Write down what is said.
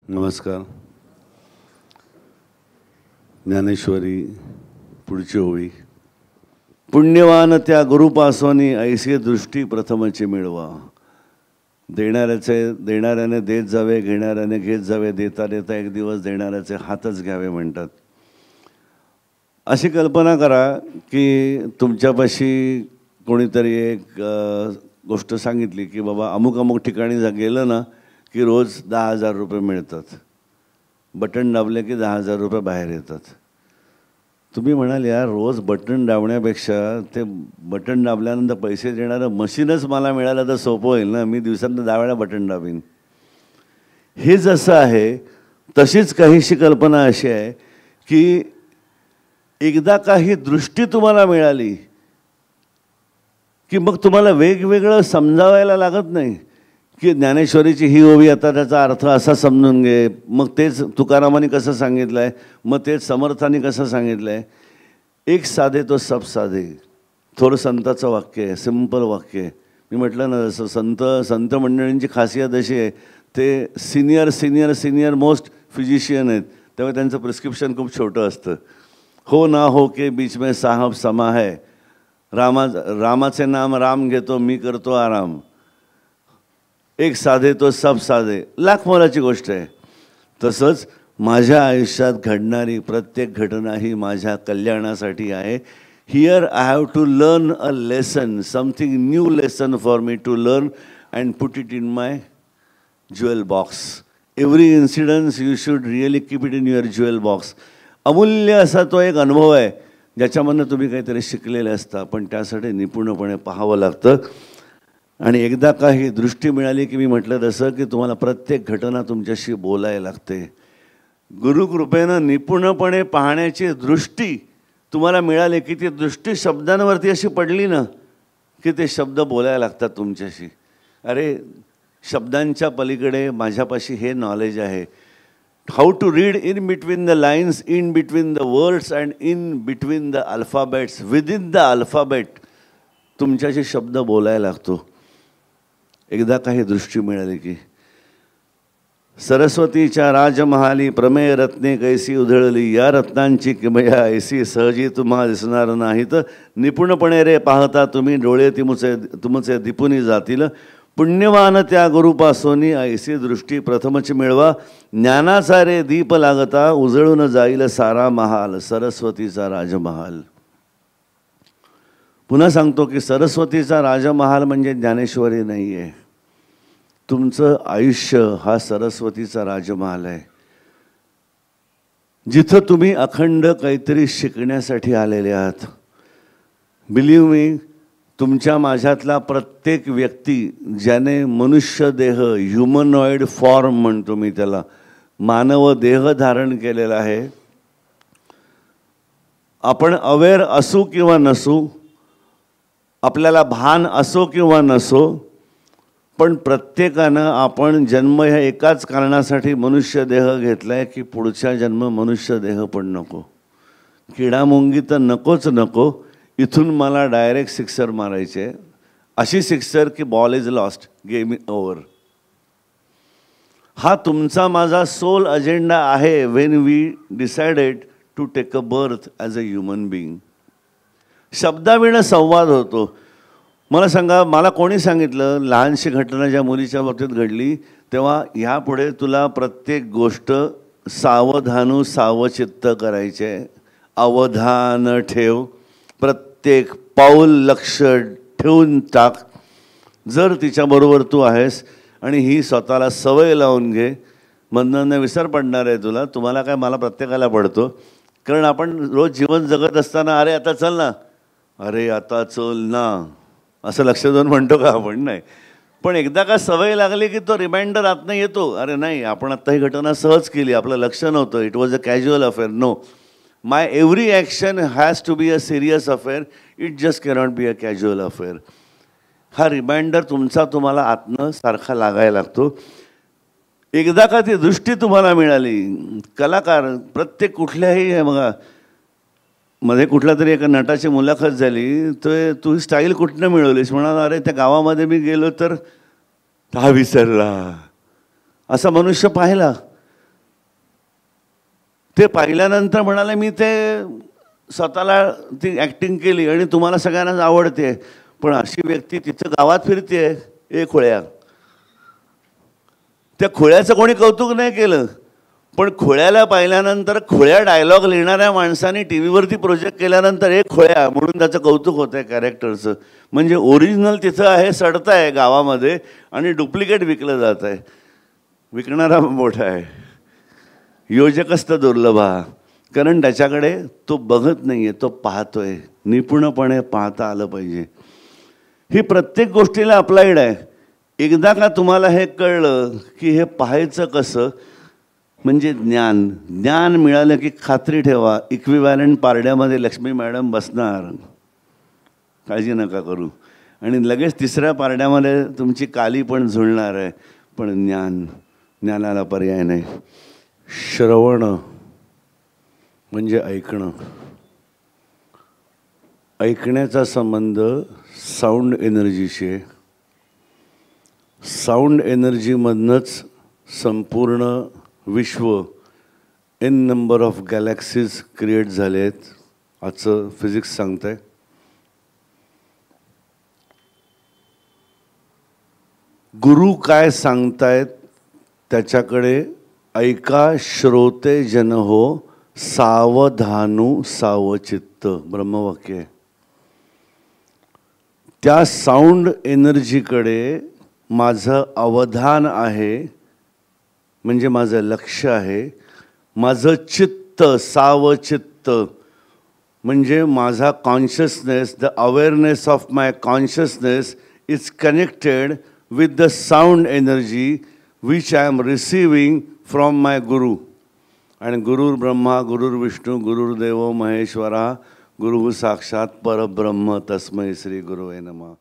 नमस्कार. ज्ञानेश्वरी पुढची ओळी. पुण्यवान त्या गुरुपासोनी ऐसी दृष्टी प्रथमची मिळवा. देणाऱ्याने देत जावे, घेणाऱ्याने घेत जावे, देता देता एक दिवस देणाऱ्याचे हातच घ्यावे म्हणतात. अशी कल्पना करा की तुमच्यापाशी कोणीतरी एक गोष्ट सांगितली की बाबा अमुक अमुक ठिकाणी गेलं ना की रोज 10,000 रुपये मिळतात. बटन दाबले की 10,000 रुपये बाहेर येतात. तुम्ही म्हणाल यार रोज बटन दाबण्यापेक्षा ते बटन दाबल्यानंतर पैसे देणारं मशीनच मला मिळालं तर सोपं होईल ना. मी दिवसांत 10 वेळा बटन दाबीन. हे जसं आहे तशीच काहीशी कल्पना अशी आहे की एकदा काही दृष्टी तुम्हाला मिळाली की मग तुम्हाला वेगवेगळं समजावायला लागत नाही की ज्ञानेश्वरीची ही ओवी आता त्याचा अर्थ असा समजून घे. मग तेच तुकारामांनी कसं सांगितलं आहे, मग तेच समर्थांनी कसं सांगितलं आहे. एक साधे तो सब साधे. थोडं संताचं वाक्य आहे, सिंपल वाक्य आहे. मी म्हटलं ना जसं संत मंडळींची खासियत अशी आहे ते सिनियर मोस्ट फिजिशियन आहेत. त्यामुळे त्यांचं प्रिस्क्रिप्शन खूप छोटं असतं. हो ना हो के बीच में साहब समा है. रामाचे नाम राम घेतो मी करतो आराम. एक साधे तो सब साधे. लाख मोलाची गोष्ट आहे. तसंच माझ्या आयुष्यात घडणारी प्रत्येक घटना ही माझ्या कल्याणासाठी आहे. Here I have to learn a lesson, something new lesson for me to learn and put it in my jewel box. Every incidence you should really keep it in your jewel box. अमूल्य असा तो एक अनुभव आहे ज्याच्यामधनं तुम्ही काहीतरी शिकलेले असता, पण त्यासाठी निपुणपणे पाहावं लागतं. आणि एकदा काही दृष्टी मिळाली की मी म्हटलं तसं की तुम्हाला प्रत्येक घटना तुमच्याशी बोलायला लागते. गुरुकृपेनं निपुणपणे पाहण्याची दृष्टी तुम्हाला मिळाली की ती दृष्टी शब्दांवरती अशी पडली ना की ते शब्द बोलायला लागतात तुमच्याशी. अरे शब्दांच्या पलीकडे माझ्यापाशी हे नॉलेज आहे. How to read in between the lines, in between the words and in between the alphabets. Within the alphabet तुमच्याशी शब्द बोलायला लागतो. एकदा काही दृष्टी मिळाली की सरस्वतीच्या राजमहाली प्रमेय रत्ने कैसी उधळली. या रत्नांची किमया ऐसी सहजी तुम्हा दिसणार नाही. तर निपुणपणे रे पाहता तुम्ही डोळे तुमचे दिपुनी जातील. पुण्यवान त्या गुरुपासोनी ऐसी दृष्टी प्रथमच मिळवा. ज्ञानाचा रे दीप लागता उजळून जाईल सारा महाल. सरस्वतीचा राजमहाल. पुन्हा सांगतो की सरस्वतीचा राजमहाल म्हणजे ज्ञानेश्वरी नाही आहे. तुमचं आयुष्य हा सरस्वतीचा राजमहाल आहे जिथं तुम्ही अखंड काहीतरी शिकण्यासाठी आलेले आहात. बिलीव्ह मी, तुमच्या माझ्यातला प्रत्येक व्यक्ती ज्याने मनुष्य देह, ह्युमनॉइड फॉर्म म्हणतो मी त्याला, मानव देह धारण केलेला आहे. आपण अवेअर असू किंवा नसू, आपल्याला भान असो किंवा नसो, पण प्रत्येकानं आपण जन्म ह्या एकाच कारणासाठी मनुष्य देह घेतला आहे की पुढचा जन्म मनुष्य देह पण नको. किडामुंगी तर नकोच नको. इथून मला डायरेक्ट सिक्सर मारायचे. अशी सिक्सर की ball is lost, game over. हा तुमचा माझा सोल अजेंडा आहे when we decided to take a birth as a human being. शब्दाविणं संवाद होतो. मला सांगा, मला कोणी सांगितलं लहानशी घटना ज्या मुलीच्या बाबतीत घडली तेव्हा ह्यापुढे तुला प्रत्येक गोष्ट सावधानू सावचित्त करायचे. अवधान ठेव. प्रत्येक पाऊल लक्ष ठेवून टाक. जर तिच्याबरोबर तू आहेस आणि ही स्वतःला सवय लावून घे. मधनं विसर पडणार आहे तुला, तुम्हाला काय, मला प्रत्येकाला पडतो. कारण आपण रोज जीवन जगत असताना अरे आता चल ना, अरे आता चल ना असं लक्ष देऊन म्हणतो का आपण? नाही. पण एकदा का सवय लागली की तो रिमाइंडर आतनं येतो, अरे नाही आपण आत्ता ही घटना सहज केली, आपलं लक्ष नव्हतं, it was a casual affair. No, my every action has to be a serious affair, it just cannot be a casual affair. हा रिमाइंडर तुम्हाला आतनं सारखा लागायला लागतो. एकदा का ती दृष्टी तुम्हाला मिळाली, कलाकार प्रत्येक कुठल्याही आहे बघा, मध्ये कुठल्या तरी एका नटाची मुलाखत झाली, तर तू ही स्टाईल कुठनं मिळवलीस? म्हणाला, अरे त्या गावामध्ये मी गेलो तर हा विसरला. असा मनुष्य पाहिला. ते पाहिल्यानंतर म्हणाले मी ते स्वतःला ती ॲक्टिंग केली आणि तुम्हाला सगळ्यांनाच आवडते. पण अशी व्यक्ती तिथं गावात फिरते, ए खोळ्या. त्या खोळ्याचं कोणी कौतुक नाही केलं, पण खोळ्याला पाहिल्यानंतर खोळ्या डायलॉग लिहिणाऱ्या माणसाने टी व्हीवरती प्रोजेक्ट केल्यानंतर एक खोळ्या म्हणून त्याचं कौतुक होतं आहे कॅरेक्टरचं. म्हणजे ओरिजिनल तिथं आहे, सडतं आहे गावामध्ये आणि डुप्लिकेट विकलं जात आहे. विकणारा मोठा आहे, योजकच तर दुर्लभ. कारण त्याच्याकडे तो बघत नाही आहे, तो पाहतोय. निपुणपणे पाहता आलं पाहिजे. ही प्रत्येक गोष्टीला अप्लाइड आहे. एकदा का तुम्हाला हे कळलं की हे पाहायचं कसं, म्हणजे ज्ञान मिळालं की खात्री ठेवा, इक्विव्हॅलंट पारड्यामध्ये लक्ष्मी मॅडम बसणार, काळजी नका करू. आणि लगेच तिसऱ्या पारड्यामध्ये तुमची काली पण झुलणार आहे. पण ज्ञानाला पर्याय नाही. श्रवण म्हणजे ऐकणं. ऐकण्याचा संबंध साऊंड एनर्जीशी आहे. साऊंड एनर्जीमधनंच संपूर्ण विश्व, n number of galaxies create झाले आहेत, आजचं फिजिक्स सांगतंय. गुरु काय सांगतायत त्याच्याकडे ऐका, श्रोते जन हो, सावधानु सावचित्त, ब्रह्मवाक्य आहे. त्या साऊंड एनर्जीकडे माझं अवधान आहे, म्हणजे माझं लक्ष आहे. माझं चित्त, सावचित्त, म्हणजे माझा consciousness, the awareness of my consciousness is connected with the sound energy which I am receiving from my guru. आणि गुरुर् ब्रह्मा गुरुर्विष्णू गुरुर्देव महेश्वरा, गुरु साक्षात परब्रह्म, तस्मै श्री गुरुवे नमः.